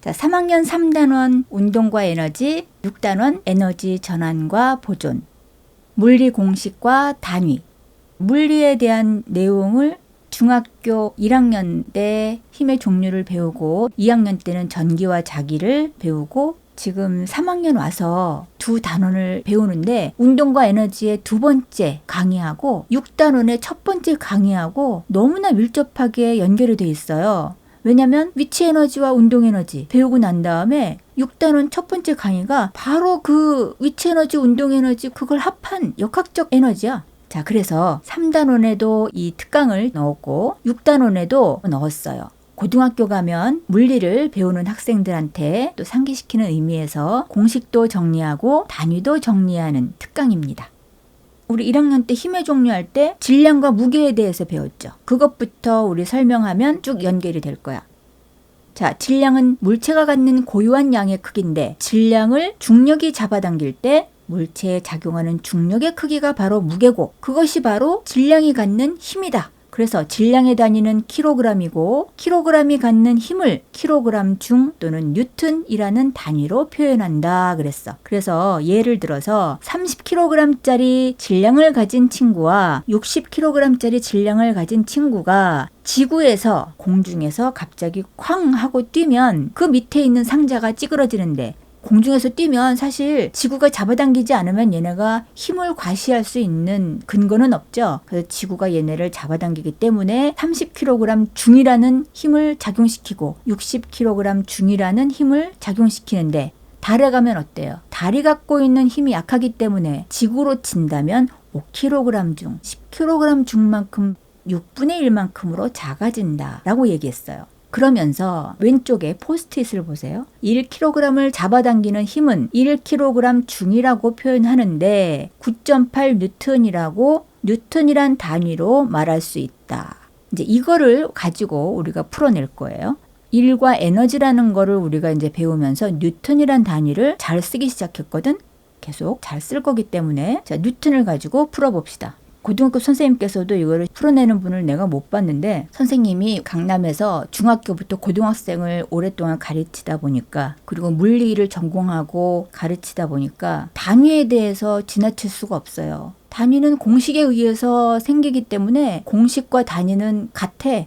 자, 3학년 3단원 운동과 에너지, 6단원 에너지 전환과 보존, 물리 공식과 단위. 물리에 대한 내용을 중학교 1학년 때 힘의 종류를 배우고 2학년 때는 전기와 자기를 배우고 지금 3학년 와서 두 단원을 배우는데 운동과 에너지의 두 번째 강의하고 6단원의 첫 번째 강의하고 너무나 밀접하게 연결이 돼 있어요. 왜냐면 위치 에너지와 운동 에너지 배우고 난 다음에 6단원 첫 번째 강의가 바로 그 위치 에너지, 운동 에너지 그걸 합한 역학적 에너지야. 자, 그래서 3단원에도 이 특강을 넣었고 6단원에도 넣었어요. 고등학교 가면 물리를 배우는 학생들한테 또 상기시키는 의미에서 공식도 정리하고 단위도 정리하는 특강입니다. 우리 1학년 때 힘의 종류 할 때 질량과 무게에 대해서 배웠죠. 그것부터 우리 설명하면 쭉 연결이 될 거야. 자, 질량은 물체가 갖는 고유한 양의 크기인데 질량을 중력이 잡아당길 때 물체에 작용하는 중력의 크기가 바로 무게고 그것이 바로 질량이 갖는 힘이다. 그래서 질량의 단위는 킬로그램이고 킬로그램이 갖는 힘을 킬로그램 중 또는 뉴턴이라는 단위로 표현한다 그랬어. 그래서 예를 들어서 30kg짜리 질량을 가진 친구와 60kg짜리 질량을 가진 친구가 지구에서 공중에서 갑자기 쾅 하고 뛰면 그 밑에 있는 상자가 찌그러지는데 공중에서 뛰면 사실 지구가 잡아당기지 않으면 얘네가 힘을 과시할 수 있는 근거는 없죠. 그래서 지구가 얘네를 잡아당기기 때문에 30kg 중이라는 힘을 작용시키고 60kg 중이라는 힘을 작용시키는데 달에 가면 어때요? 달이 갖고 있는 힘이 약하기 때문에 지구로 친다면 5kg 중, 10kg 중만큼 6분의 1만큼으로 작아진다 라고 얘기했어요. 그러면서 왼쪽에 포스트잇을 보세요. 1kg을 잡아당기는 힘은 1kg 중이라고 표현하는데 9.8 뉴턴이라고 뉴턴이란 단위로 말할 수 있다. 이제 이거를 가지고 우리가 풀어낼 거예요. 일과 에너지라는 거를 우리가 이제 배우면서 뉴턴이란 단위를 잘 쓰기 시작했거든. 계속 잘 쓸 거기 때문에 자, 뉴턴을 가지고 풀어봅시다. 고등학교 선생님께서도 이거를 풀어내는 분을 내가 못 봤는데 선생님이 강남에서 중학교부터 고등학생을 오랫동안 가르치다 보니까 그리고 물리를 전공하고 가르치다 보니까 단위에 대해서 지나칠 수가 없어요. 단위는 공식에 의해서 생기기 때문에 공식과 단위는 같아.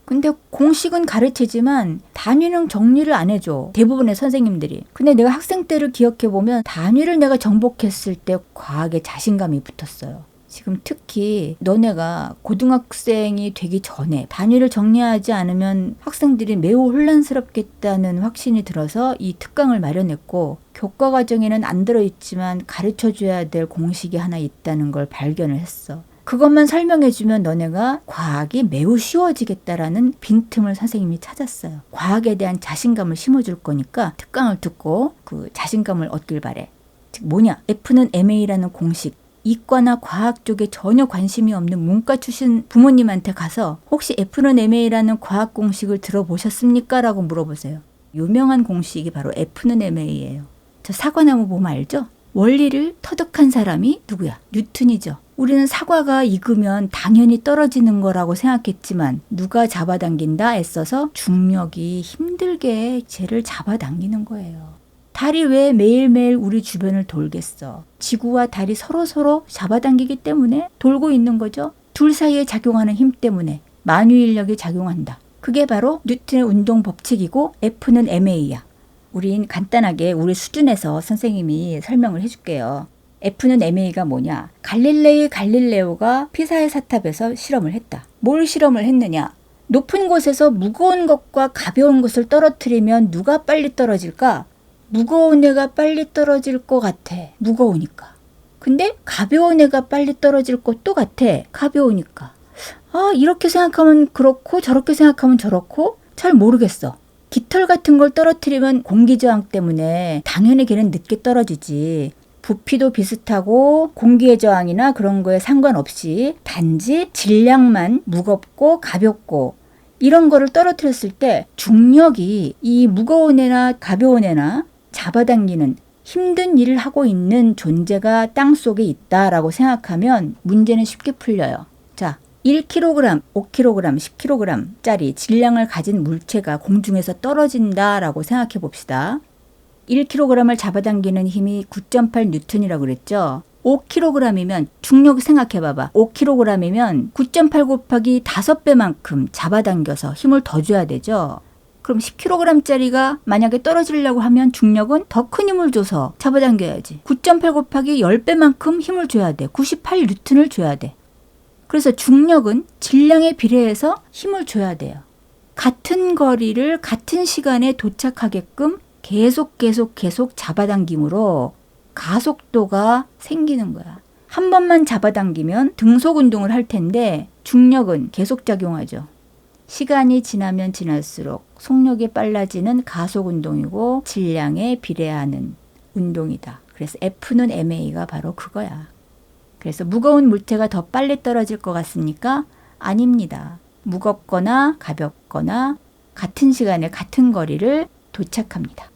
근데 공식은 가르치지만 단위는 정리를 안 해줘. 대부분의 선생님들이. 근데 내가 학생 때를 기억해보면 단위를 내가 정복했을 때 과학에 자신감이 붙었어요. 지금 특히 너네가 고등학생이 되기 전에 단위를 정리하지 않으면 학생들이 매우 혼란스럽겠다는 확신이 들어서 이 특강을 마련했고 교과 과정에는 안 들어있지만 가르쳐줘야 될 공식이 하나 있다는 걸 발견을 했어. 그것만 설명해주면 너네가 과학이 매우 쉬워지겠다라는 빈틈을 선생님이 찾았어요. 과학에 대한 자신감을 심어줄 거니까 특강을 듣고 그 자신감을 얻길 바래. 즉 뭐냐? F는 ma라는 공식. 이과나 과학 쪽에 전혀 관심이 없는 문과 출신 부모님한테 가서 혹시 F는 ma라는 과학 공식을 들어보셨습니까? 라고 물어보세요. 유명한 공식이 바로 F는 ma예요. 저 사과나무 보면 알죠? 원리를 터득한 사람이 누구야? 뉴턴이죠. 우리는 사과가 익으면 당연히 떨어지는 거라고 생각했지만 누가 잡아당긴다 애써서 중력이 힘들게 쟤를 잡아당기는 거예요. 달이 왜 매일매일 우리 주변을 돌겠어? 지구와 달이 서로 잡아당기기 때문에 돌고 있는 거죠. 둘 사이에 작용하는 힘 때문에 만유인력이 작용한다. 그게 바로 뉴턴의 운동 법칙이고 F는 ma야. 우린 간단하게 우리 수준에서 선생님이 설명을 해줄게요. F는 ma가 뭐냐? 갈릴레오가 피사의 사탑에서 실험을 했다. 뭘 실험을 했느냐? 높은 곳에서 무거운 것과 가벼운 것을 떨어뜨리면 누가 빨리 떨어질까? 무거운 애가 빨리 떨어질 것 같아. 무거우니까. 근데 가벼운 애가 빨리 떨어질 것도 같아. 가벼우니까. 아, 이렇게 생각하면 그렇고 저렇게 생각하면 저렇고 잘 모르겠어. 깃털 같은 걸 떨어뜨리면 공기저항 때문에 당연히 걔는 늦게 떨어지지. 부피도 비슷하고 공기의 저항이나 그런 거에 상관없이 단지 질량만 무겁고 가볍고 이런 거를 떨어뜨렸을 때 중력이 이 무거운 애나 가벼운 애나 잡아당기는 힘든 일을 하고 있는 존재가 땅 속에 있다라고 생각하면 문제는 쉽게 풀려요. 자, 1kg, 5kg, 10kg짜리 질량을 가진 물체가 공중에서 떨어진다라고 생각해 봅시다. 1kg을 잡아당기는 힘이 9.8N이라고 그랬죠. 5kg이면 중력 생각해 봐봐. 5kg이면 9.8 곱하기 5배만큼 잡아당겨서 힘을 더 줘야 되죠. 그럼 10kg짜리가 만약에 떨어지려고 하면 중력은 더 큰 힘을 줘서 잡아당겨야지. 9.8 곱하기 10배만큼 힘을 줘야 돼. 98N을 줘야 돼. 그래서 중력은 질량에 비례해서 힘을 줘야 돼요. 같은 거리를 같은 시간에 도착하게끔 계속 잡아당김으로 가속도가 생기는 거야. 한 번만 잡아당기면 등속 운동을 할 텐데 중력은 계속 작용하죠. 시간이 지나면 지날수록 속력이 빨라지는 가속 운동이고 질량에 비례하는 운동이다. 그래서 F는 ma가 바로 그거야. 그래서 무거운 물체가 더 빨리 떨어질 것 같습니까? 아닙니다. 무겁거나 가볍거나 같은 시간에 같은 거리를 도착합니다.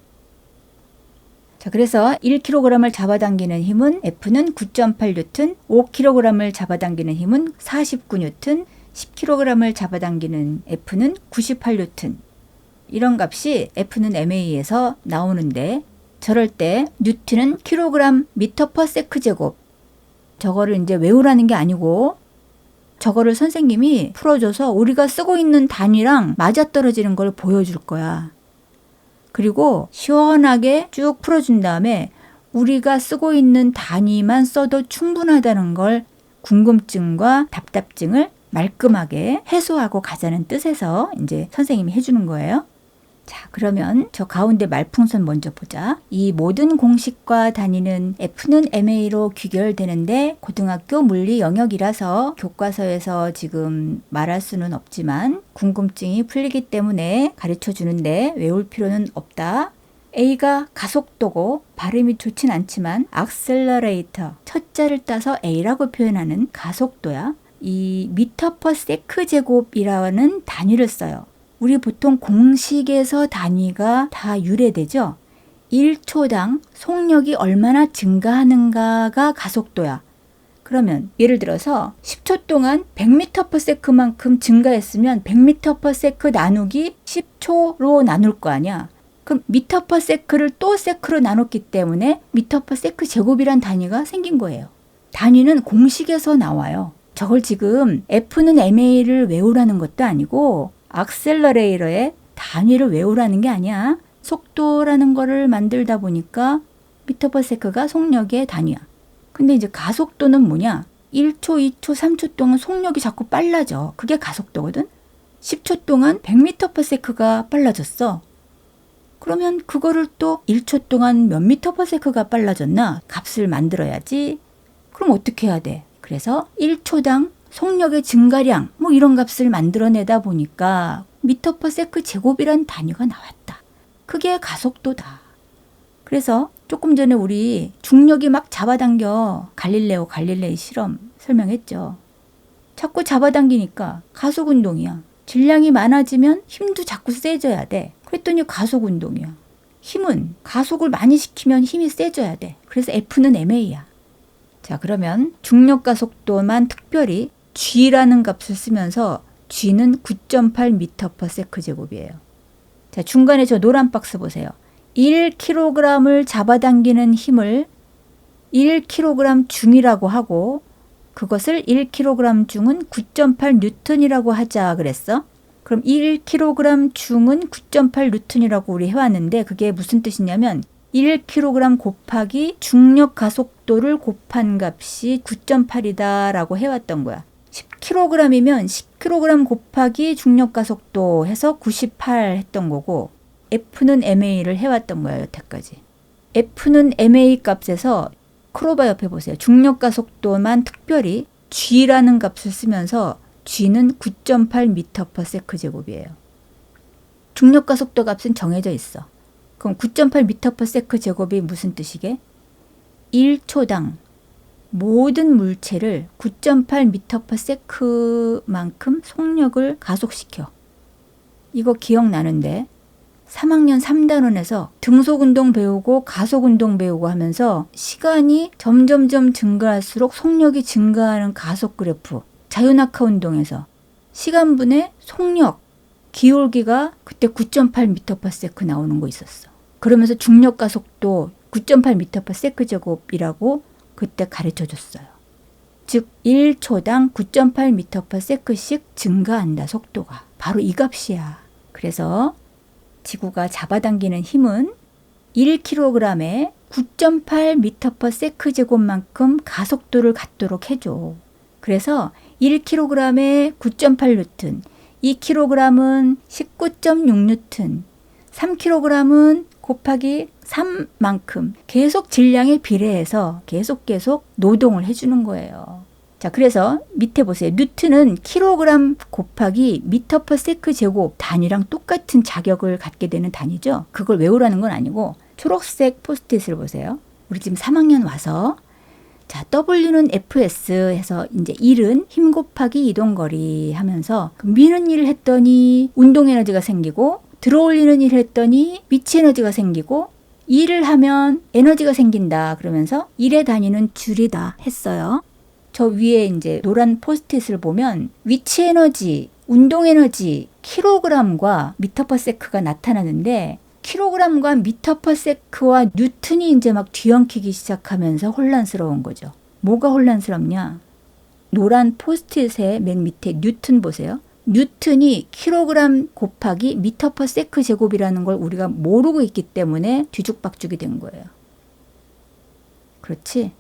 자, 그래서 1kg을 잡아당기는 힘은 F는 9.8N, 5kg을 잡아당기는 힘은 49N, 10kg을 잡아당기는 F는 98N. 이런 값이 F는 ma에서 나오는데 저럴 때 뉴턴은 킬로그램 미터 퍼 세크 제곱. 저거를 이제 외우라는 게 아니고 저거를 선생님이 풀어줘서 우리가 쓰고 있는 단위랑 맞아떨어지는 걸 보여줄 거야. 그리고 시원하게 쭉 풀어준 다음에 우리가 쓰고 있는 단위만 써도 충분하다는 걸 궁금증과 답답증을 말끔하게 해소하고 가자는 뜻에서 이제 선생님이 해주는 거예요. 자, 그러면 저 가운데 말풍선 먼저 보자. 이 모든 공식과 단위는 F는 ma로 귀결되는데 고등학교 물리 영역이라서 교과서에서 지금 말할 수는 없지만 궁금증이 풀리기 때문에 가르쳐 주는데 외울 필요는 없다. A가 가속도고 발음이 좋진 않지만 accelerator, 첫 자를 따서 A라고 표현하는 가속도야. 이 미터 퍼 세크 제곱이라는 단위를 써요. 우리 보통 공식에서 단위가 다 유래되죠. 1초당 속력이 얼마나 증가하는가가 가속도야. 그러면 예를 들어서 10초 동안 100m/s만큼 증가했으면 100m/s 나누기 10초로 나눌 거 아니야. 그럼 m/s를 또 세크로 나눴기 때문에 m/s 제곱이란 단위가 생긴 거예요. 단위는 공식에서 나와요. 저걸 지금 F는 ma를 외우라는 것도 아니고 악셀러레이터의 단위를 외우라는 게 아니야. 속도라는 거를 만들다 보니까 m/s가 속력의 단위야. 근데 이제 가속도는 뭐냐? 1초, 2초, 3초 동안 속력이 자꾸 빨라져. 그게 가속도거든. 10초 동안 100m/s가 빨라졌어. 그러면 그거를 또 1초 동안 몇 m/s가 빨라졌나? 값을 만들어야지. 그럼 어떻게 해야 돼? 그래서 1초당 속력의 증가량 뭐 이런 값을 만들어내다 보니까 m/s 제곱이란 단위가 나왔다. 그게 가속도다. 그래서 조금 전에 우리 중력이 막 잡아당겨 갈릴레이 실험 설명했죠. 자꾸 잡아당기니까 가속운동이야. 질량이 많아지면 힘도 자꾸 세져야 돼. 그랬더니 가속운동이야. 힘은 가속을 많이 시키면 힘이 세져야 돼. 그래서 F는 ma야. 자, 그러면 중력 가속도만 특별히 G라는 값을 쓰면서 G는 9.8m/s 제곱이에요. 자, 중간에 저 노란 박스 보세요. 1kg을 잡아당기는 힘을 1kg 중이라고 하고 그것을 1kg 중은 9.8N이라고 하자 그랬어. 그럼 1kg 중은 9.8N이라고 우리 해왔는데 그게 무슨 뜻이냐면 1kg 곱하기 중력 가속도를 곱한 값이 9.8이다 라고 해왔던 거야. 10kg이면 10kg 곱하기 중력 가속도 해서 98 했던 거고 F는 ma를 해왔던 거야 여태까지. F는 ma 값에서 크로바 옆에 보세요. 중력 가속도만 특별히 G라는 값을 쓰면서 G는 9.8m/s 제곱이에요. 중력 가속도 값은 정해져 있어. 그럼 9.8m/s 제곱이 무슨 뜻이게? 1초당 모든 물체를 9.8m/s만큼 속력을 가속시켜. 이거 기억나는데 3학년 3단원에서 등속운동 배우고 가속운동 배우고 하면서 시간이 점점점 증가할수록 속력이 증가하는 가속 그래프 자유낙하 운동에서 시간분의 속력, 기울기가 그때 9.8m/s 나오는 거 있었어. 그러면서 중력 가속도 9.8m/s 제곱이라고 그때 가르쳐 줬어요. 즉 1초당 9.8m/s씩 증가한다, 속도가. 바로 이 값이야. 그래서 지구가 잡아당기는 힘은 1kg에 9.8m/s 제곱만큼 가속도를 갖도록 해줘. 그래서 1kg에 9.8N, 2kg은 19.6N, 3kg은 곱하기 3만큼 계속 질량에 비례해서 계속 노동을 해주는 거예요. 자, 그래서 밑에 보세요. 뉴턴은 킬로그램 곱하기 미터/세크 제곱 단위랑 똑같은 자격을 갖게 되는 단위죠. 그걸 외우라는 건 아니고 초록색 포스트잇을 보세요. 우리 지금 3학년 와서 자, W는 FS 해서 이제 1은 힘 곱하기 이동거리 하면서 미는 일을 했더니 운동 에너지가 생기고 들어올리는 일을 했더니 위치 에너지가 생기고 일을 하면 에너지가 생긴다. 그러면서 일의 단위는 줄이다 했어요. 저 위에 이제 노란 포스트잇을 보면 위치 에너지, 운동 에너지, 킬로그램과 미터/세크가 나타나는데 킬로그램과 미터/세크와 뉴턴이 이제 막 뒤엉키기 시작하면서 혼란스러운 거죠. 뭐가 혼란스럽냐? 노란 포스트잇의 맨 밑에 뉴턴 보세요. 뉴턴이 킬로그램 곱하기 미터/세크 제곱이라는 걸 우리가 모르고 있기 때문에 뒤죽박죽이 된 거예요. 그렇지?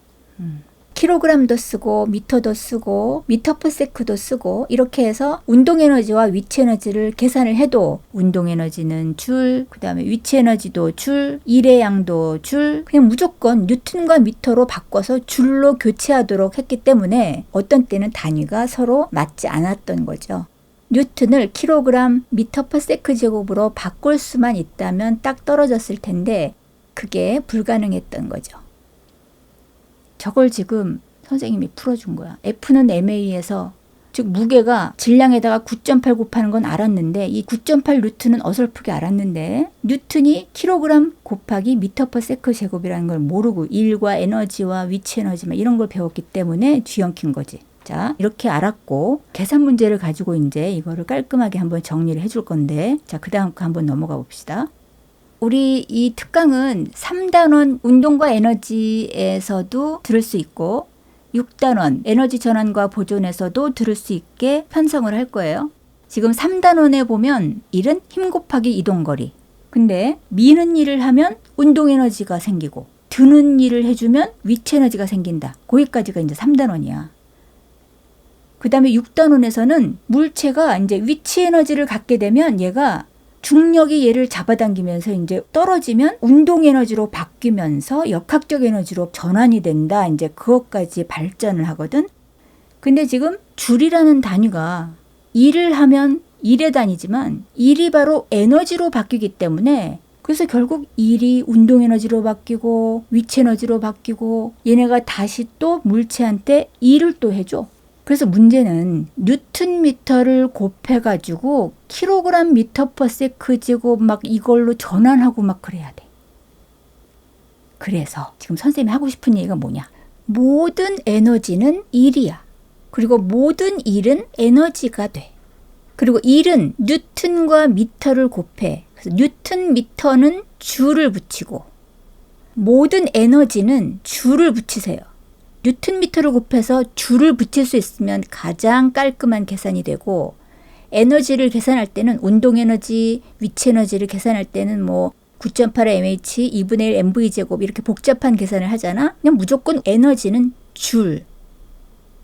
킬로그램도 쓰고 미터도 쓰고 미터/세크도 쓰고 이렇게 해서 운동 에너지와 위치 에너지를 계산을 해도 운동 에너지는 줄, 그다음에 위치 에너지도 줄, 일의 양도 줄, 그냥 무조건 뉴턴과 미터로 바꿔서 줄로 교체하도록 했기 때문에 어떤 때는 단위가 서로 맞지 않았던 거죠. 뉴턴을 킬로그램 미터/세크 제곱으로 바꿀 수만 있다면 딱 떨어졌을 텐데 그게 불가능했던 거죠. 저걸 지금 선생님이 풀어준 거야. F는 MA에서 즉 무게가 질량에다가 9.8 곱하는 건 알았는데 이 9.8 뉴턴은 어설프게 알았는데 뉴턴이 킬로그램 곱하기 미터/세크 제곱이라는 걸 모르고 일과 에너지와 위치 에너지 이런 걸 배웠기 때문에 뒤엉킨 거지. 자, 이렇게 알았고 계산 문제를 가지고 이제 이거를 깔끔하게 한번 정리를 해줄 건데 자, 그 다음 거 한번 넘어가 봅시다. 우리 이 특강은 3단원 운동과 에너지에서도 들을 수 있고 6단원 에너지 전환과 보존에서도 들을 수 있게 편성을 할 거예요. 지금 3단원에 보면 1은 힘 곱하기 이동거리. 근데 미는 일을 하면 운동 에너지가 생기고 드는 일을 해주면 위치 에너지가 생긴다. 거기까지가 이제 3단원이야. 그 다음에 6단원에서는 물체가 이제 위치 에너지를 갖게 되면 얘가 중력이 얘를 잡아당기면서 이제 떨어지면 운동 에너지로 바뀌면서 역학적 에너지로 전환이 된다. 이제 그것까지 발전을 하거든. 근데 지금 줄이라는 단위가 일을 하면 일의 단위지만 일이 바로 에너지로 바뀌기 때문에 그래서 결국 일이 운동 에너지로 바뀌고 위치 에너지로 바뀌고 얘네가 다시 또 물체한테 일을 또 해줘. 그래서 문제는 뉴턴 미터를 곱해가지고 킬로그램 미터/세크 제곱 막 이걸로 전환하고 막 그래야 돼. 그래서 지금 선생님이 하고 싶은 얘기가 뭐냐? 모든 에너지는 일이야. 그리고 모든 일은 에너지가 돼. 그리고 일은 뉴턴과 미터를 곱해. 그래서 뉴턴 미터는 줄을 붙이고 모든 에너지는 줄을 붙이세요. 뉴턴 미터를 곱해서 줄을 붙일 수 있으면 가장 깔끔한 계산이 되고 에너지를 계산할 때는 운동 에너지, 위치 에너지를 계산할 때는 뭐 9.8 mH, 2분의 1 mv 제곱 이렇게 복잡한 계산을 하잖아. 그냥 무조건 에너지는 줄.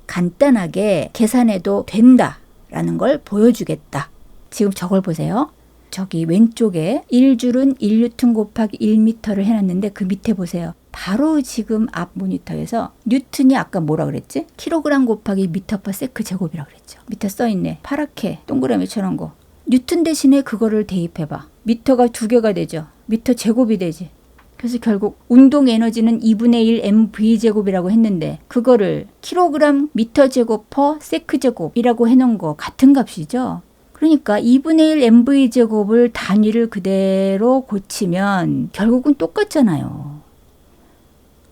간단하게 계산해도 된다라는 걸 보여주겠다. 지금 저걸 보세요. 저기 왼쪽에 1줄은 1뉴턴 곱하기 1미터를 해놨는데 그 밑에 보세요. 바로 지금 앞 모니터에서 뉴턴이 아까 뭐라 그랬지? 킬로그램 곱하기 미터/세크 제곱이라 그랬죠. 밑에 써있네. 파랗게 동그라미 쳐놓은 거. 뉴턴 대신에 그거를 대입해봐. 미터가 2개가 되죠. 미터 제곱이 되지. 그래서 결국 운동 에너지는 2분의 1 mv 제곱이라고 했는데 그거를 킬로그램 미터 제곱 퍼 세크 제곱이라고 해놓은 거 같은 값이죠. 그러니까 2분의 1 mv 제곱을 단위를 그대로 고치면 결국은 똑같잖아요.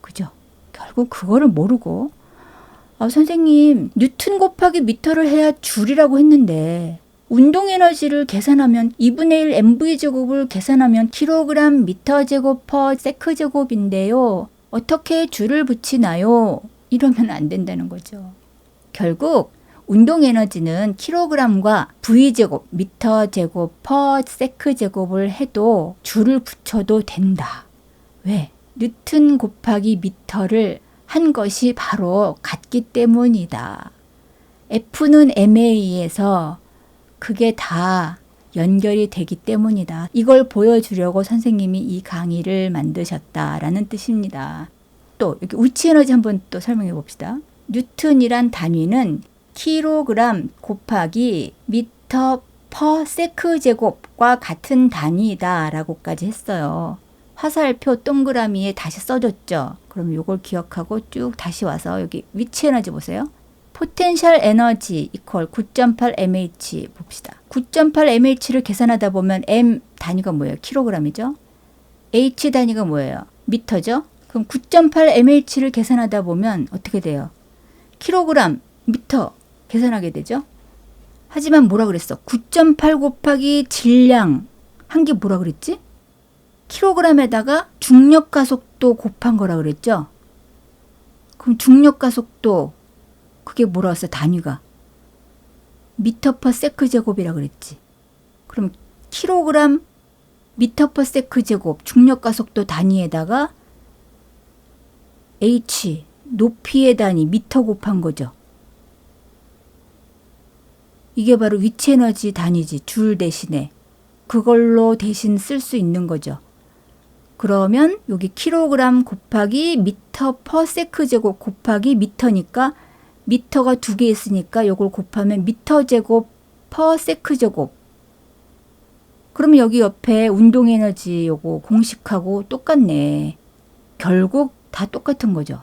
그죠? 결국 그거를 모르고 선생님, 뉴튼 곱하기 미터를 해야 줄이라고 했는데 운동 에너지를 계산하면 2분의 1 mv 제곱을 계산하면 킬로그램 미터 제곱 퍼 세크 제곱인데요. 어떻게 줄을 붙이나요? 이러면 안 된다는 거죠. 결국 운동 에너지는 킬로그램과 v 제곱, 미터 제곱 퍼 세크 제곱을 해도 줄을 붙여도 된다. 왜? 뉴튼 곱하기 미터를 한 것이 바로 같기 때문이다. F는 ma에서 그게 다 연결이 되기 때문이다. 이걸 보여주려고 선생님이 이 강의를 만드셨다라는 뜻입니다. 또 여기 위치 에너지 한번 또 설명해 봅시다. 뉴턴이란 단위는 킬로그램 곱하기 미터 퍼 세크 제곱과 같은 단위다 라고까지 했어요. 화살표 동그라미에 다시 써줬죠. 그럼 이걸 기억하고 쭉 다시 와서 여기 위치 에너지 보세요. 포텐셜 에너지 이퀄 9.8 mH 봅시다. 9.8 mH를 계산하다 보면 m 단위가 뭐예요? 킬로그램이죠. h 단위가 뭐예요? 미터죠. 그럼 9.8 mH를 계산하다 보면 어떻게 돼요? 킬로그램, 미터 계산하게 되죠. 하지만 뭐라 그랬어? 9.8 곱하기 질량 한 게 뭐라 그랬지? 킬로그램에다가 중력 가속도 곱한 거라 그랬죠. 그럼 중력 가속도 그게 뭐라 했어? 단위가 미터 퍼 세크 제곱이라 그랬지. 그럼 킬로그램 미터 퍼 세크 제곱 중력 가속도 단위에다가 h 높이의 단위 미터 곱한 거죠. 이게 바로 위치 에너지 단위지. 줄 대신에 그걸로 대신 쓸 수 있는 거죠. 그러면 여기 킬로그램 곱하기 미터 퍼 세크 제곱 곱하기 미터니까 미터가 두 개 있으니까 요걸 곱하면 미터 제곱 퍼 세크 제곱. 그러면 여기 옆에 운동 에너지 요거 공식하고 똑같네. 결국 다 똑같은 거죠.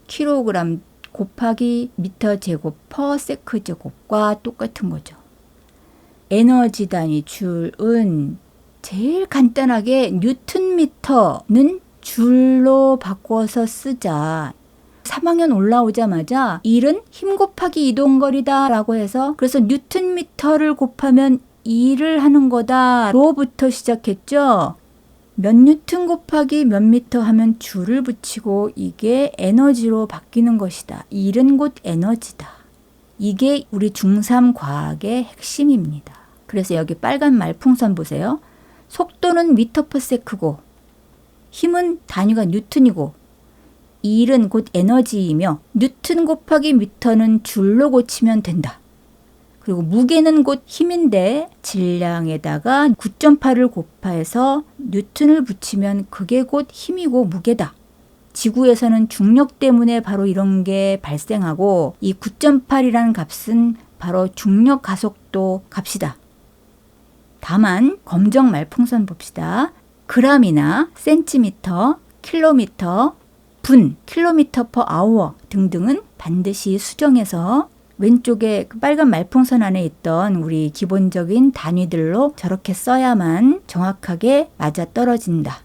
킬로그램 곱하기 미터 제곱 퍼 세크 제곱과 똑같은 거죠. 에너지 단위 줄은 제일 간단하게 뉴턴 미터는 줄로 바꿔서 쓰자. 3학년 올라오자마자 1은 힘 곱하기 이동거리다 라고 해서 그래서 뉴턴 미터를 곱하면 2를 하는 거다 로부터 시작했죠. 몇 뉴턴 곱하기 몇 미터 하면 줄을 붙이고 이게 에너지로 바뀌는 것이다. 1은 곧 에너지다. 이게 우리 중3 과학의 핵심입니다. 그래서 여기 빨간 말풍선 보세요. 속도는 미터 퍼 세크고 힘은 단위가 뉴턴이고 1은 곧 에너지이며 뉴턴 곱하기 미터는 줄로 고치면 된다. 그리고 무게는 곧 힘인데 질량에다가 9.8을 곱해서 뉴턴을 붙이면 그게 곧 힘이고 무게다. 지구에서는 중력 때문에 바로 이런 게 발생하고 이 9.8이라는 값은 바로 중력 가속도 값이다. 다만 검정 말풍선 봅시다. 그람이나 센티미터, 킬로미터, 분, 킬로미터 퍼 아워 등등은 반드시 수정해서 왼쪽에 그 빨간 말풍선 안에 있던 우리 기본적인 단위들로 저렇게 써야만 정확하게 맞아떨어진다.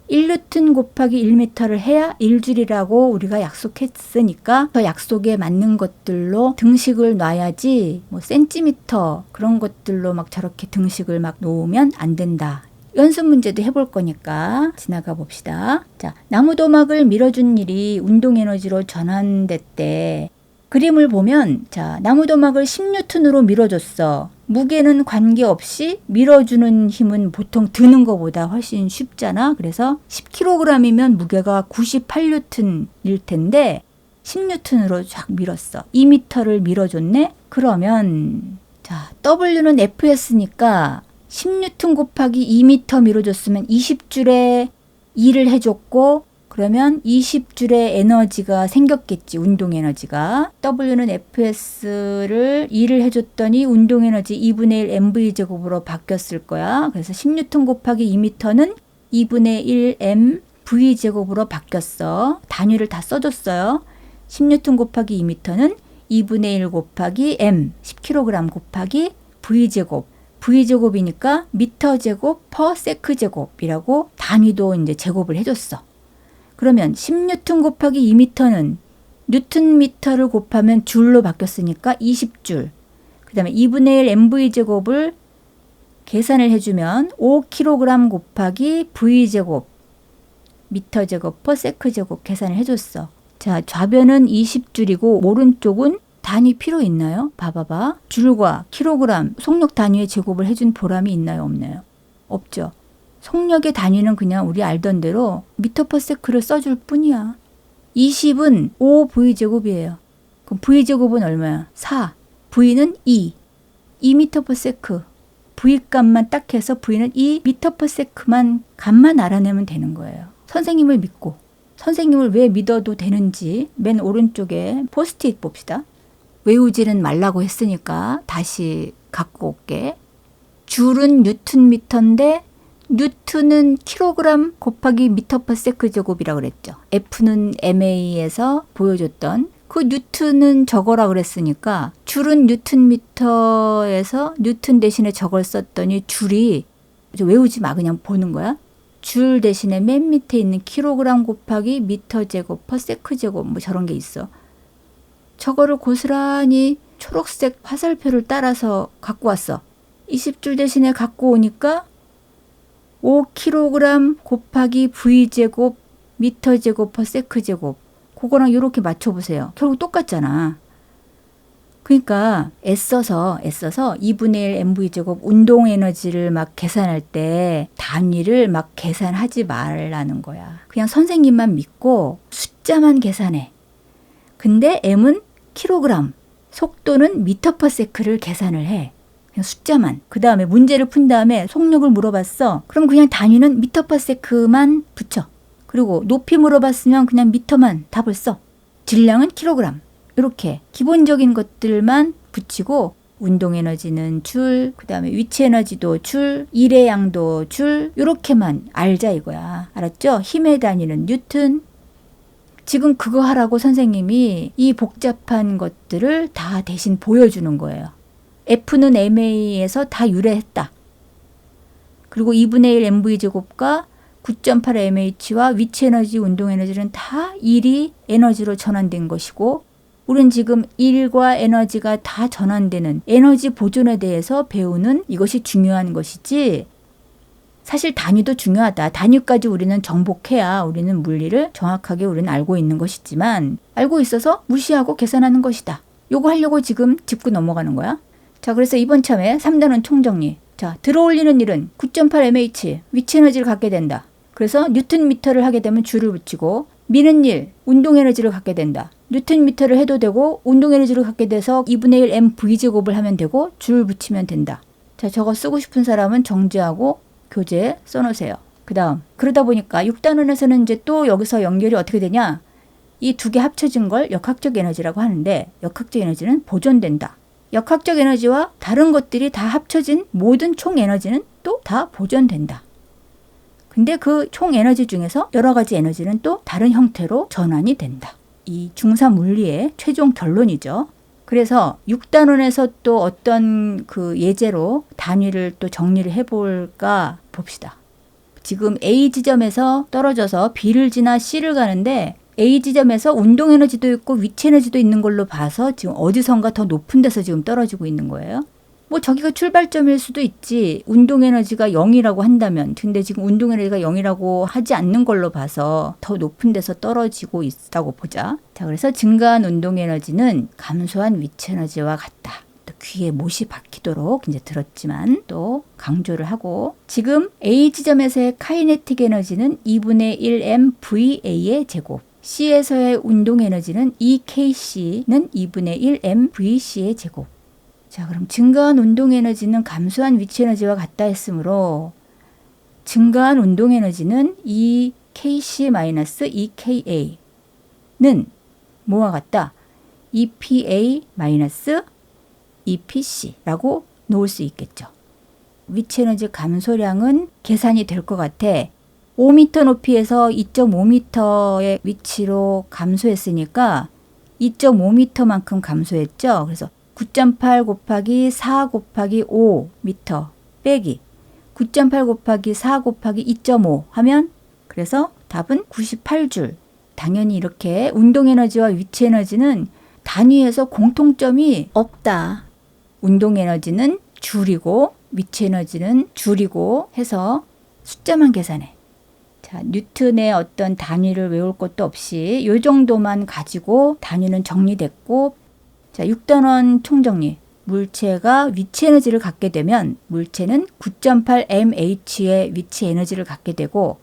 1뉴턴 곱하기 1미터를 해야 1줄이라고 우리가 약속했으니까 그 약속에 맞는 것들로 등식을 놔야지 뭐 센티미터 그런 것들로 막 저렇게 등식을 막 놓으면 안 된다. 연습 문제도 해볼 거니까 지나가 봅시다. 자, 나무도막을 밀어준 일이 운동 에너지로 전환됐대. 그림을 보면 자, 나무도막을 10뉴턴으로 밀어줬어. 무게는 관계없이 밀어주는 힘은 보통 드는 것보다 훨씬 쉽잖아. 그래서 10kg이면 무게가 98뉴턴일 텐데 10뉴턴으로 쫙 밀었어. 2m를 밀어줬네. 그러면 자, W는 F였으니까 10뉴턴 곱하기 2m 밀어줬으면 20줄에 2를 해줬고 그러면 20줄의 에너지가 생겼겠지. 운동 에너지가. W는 Fs를 2를 해줬더니 운동 에너지 2분의 1 mv 제곱으로 바뀌었을 거야. 그래서 10뉴턴 곱하기 2m는 2분의 1 mv 제곱으로 바뀌었어. 단위를 다 써줬어요. 10뉴턴 곱하기 2m는 2분의 1 곱하기 m 10kg 곱하기 v 제곱. v 제곱이니까 미터 제곱 퍼 세크 제곱이라고 단위도 이제 제곱을 해줬어. 그러면 10뉴턴 곱하기 2m는 뉴턴미터를 곱하면 줄로 바뀌었으니까 20줄. 그 다음에 2분의 1 mv제곱을 계산을 해주면 5kg 곱하기 v제곱 미터제곱 퍼 세크제곱 계산을 해줬어. 자, 좌변은 20줄이고 오른쪽은 단위 필요 있나요? 봐봐봐. 줄과 킬로그램, 속력 단위의 제곱을 해준 보람이 있나요? 없나요? 없죠. 속력의 단위는 그냥 우리 알던 대로 미터 퍼 세크를 써줄 뿐이야. 20은 5v제곱이에요. 그럼 v제곱은 얼마야? 4. v는 2. 2미터 퍼 세크. v 값만 딱 해서 v는 2미터 퍼 세크만 값만 알아내면 되는 거예요. 선생님을 믿고 선생님을 왜 믿어도 되는지 맨 오른쪽에 포스트잇 봅시다. 외우지는 말라고 했으니까 다시 갖고 올게. 줄은 뉴턴미터인데 뉴턴은 킬로그램 곱하기 미터 퍼 세크 제곱이라고 그랬죠. F는 MA에서 보여줬던 그 뉴턴은 저거라 그랬으니까 줄은 뉴턴미터에서 뉴턴 대신에 저걸 썼더니 줄이 외우지 마. 그냥 보는 거야. 줄 대신에 맨 밑에 있는 킬로그램 곱하기 미터 제곱 퍼 세크 제곱 뭐 저런 게 있어. 저거를 고스란히 초록색 화살표를 따라서 갖고 왔어. 20줄 대신에 갖고 오니까 5kg 곱하기 v제곱 미터 제곱 퍼 세크 제곱 그거랑 이렇게 맞춰보세요. 결국 똑같잖아. 그러니까 애써서 2분의 1 mv제곱 운동 에너지를 막 계산할 때 단위를 막 계산하지 말라는 거야. 그냥 선생님만 믿고 숫자만 계산해. 근데 m은 킬로그램, 속도는 미터 퍼 세크를 계산을 해. 그냥 숫자만. 그 다음에 문제를 푼 다음에 속력을 물어봤어. 그럼 그냥 단위는 미터 퍼 세크만 붙여. 그리고 높이 물어봤으면 그냥 미터만 답을 써. 질량은 킬로그램. 이렇게 기본적인 것들만 붙이고 운동 에너지는 줄, 그 다음에 위치 에너지도 줄, 일의 양도 줄 이렇게만 알자 이거야. 알았죠? 힘의 단위는 뉴턴. 지금 그거 하라고 선생님이 이 복잡한 것들을 다 대신 보여주는 거예요. F는 MA에서 다 유래했다. 그리고 2분의 1 mv제곱과 9.8 mh와 위치 에너지, 운동 에너지는 다 일이 에너지로 전환된 것이고 우린 지금 일과 에너지가 다 전환되는 에너지 보존에 대해서 배우는 이것이 중요한 것이지 사실 단위도 중요하다. 단위까지 우리는 정복해야 우리는 물리를 정확하게 우리는 알고 있는 것이지만 알고 있어서 무시하고 계산하는 것이다. 요거 하려고 지금 짚고 넘어가는 거야. 자, 그래서 이번 참에 3단원 총정리. 자, 들어올리는 일은 9.8 mh 위치 에너지를 갖게 된다. 그래서 뉴턴미터를 하게 되면 줄을 붙이고 미는 일, 운동 에너지를 갖게 된다. 뉴턴미터를 해도 되고 운동 에너지를 갖게 돼서 2분의 1 mv제곱을 하면 되고 줄 붙이면 된다. 자, 저거 쓰고 싶은 사람은 정지하고 교재에 써놓으세요. 그 다음 그러다 보니까 6단원에서는 이제 또 여기서 연결이 어떻게 되냐. 이 두 개 합쳐진 걸 역학적 에너지라고 하는데 역학적 에너지는 보존된다. 역학적 에너지와 다른 것들이 다 합쳐진 모든 총 에너지는 또 다 보존된다. 근데 그 총 에너지 중에서 여러 가지 에너지는 또 다른 형태로 전환이 된다. 이 중사 물리의 최종 결론이죠. 그래서 6단원에서 또 어떤 그 예제로 단위를 또 정리를 해볼까 봅시다. 지금 A 지점에서 떨어져서 B를 지나 C를 가는데 A 지점에서 운동 에너지도 있고 위치 에너지도 있는 걸로 봐서 지금 어디선가 더 높은 데서 지금 떨어지고 있는 거예요. 뭐 저기가 출발점일 수도 있지. 운동 에너지가 0이라고 한다면. 근데 지금 운동 에너지가 0이라고 하지 않는 걸로 봐서 더 높은 데서 떨어지고 있다고 보자. 자, 그래서 증가한 운동 에너지는 감소한 위치 에너지와 같다. 또 귀에 못이 박히도록 이제 들었지만 또 강조를 하고 지금 A 지점에서의 카이네틱 에너지는 2분의 1 mVA의 제곱. C에서의 운동 에너지는 EKC는 2분의 1 mVC의 제곱. 자, 그럼 증가한 운동 에너지는 감소한 위치 에너지와 같다 했으므로 증가한 운동 에너지는 EKC-EKA는 뭐와 같다? EPA-EPC라고 놓을 수 있겠죠. 위치 에너지 감소량은 계산이 될 것 같아. 5m 높이에서 2.5m의 위치로 감소했으니까 2.5m만큼 감소했죠. 그래서 9.8 곱하기 4 곱하기 5m 빼기 9.8 곱하기 4 곱하기 2.5 하면 그래서 답은 98줄 당연히 이렇게 운동 에너지와 위치 에너지는 단위에서 공통점이 없다. 운동 에너지는 줄이고 위치 에너지는 줄이고 해서 숫자만 계산해. 자, 뉴턴의 어떤 단위를 외울 것도 없이 이 정도만 가지고 단위는 정리됐고, 자, 6단원 총정리. 물체가 위치 에너지를 갖게 되면 물체는 9.8 mH의 위치 에너지를 갖게 되고,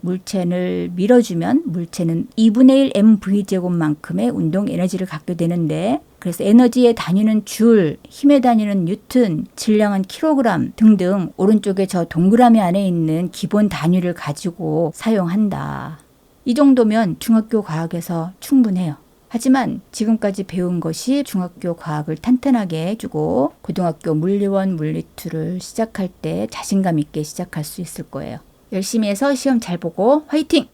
물체를 밀어주면 물체는 2분의 1 mv제곱만큼의 운동 에너지를 갖게 되는데, 그래서 에너지의 단위는 줄, 힘의 단위는 뉴턴, 질량은 킬로그램 등등 오른쪽에 저 동그라미 안에 있는 기본 단위를 가지고 사용한다. 이 정도면 중학교 과학에서 충분해요. 하지만 지금까지 배운 것이 중학교 과학을 탄탄하게 해주고 고등학교 물리1, 물리2를 시작할 때 자신감 있게 시작할 수 있을 거예요. 열심히 해서 시험 잘 보고 화이팅!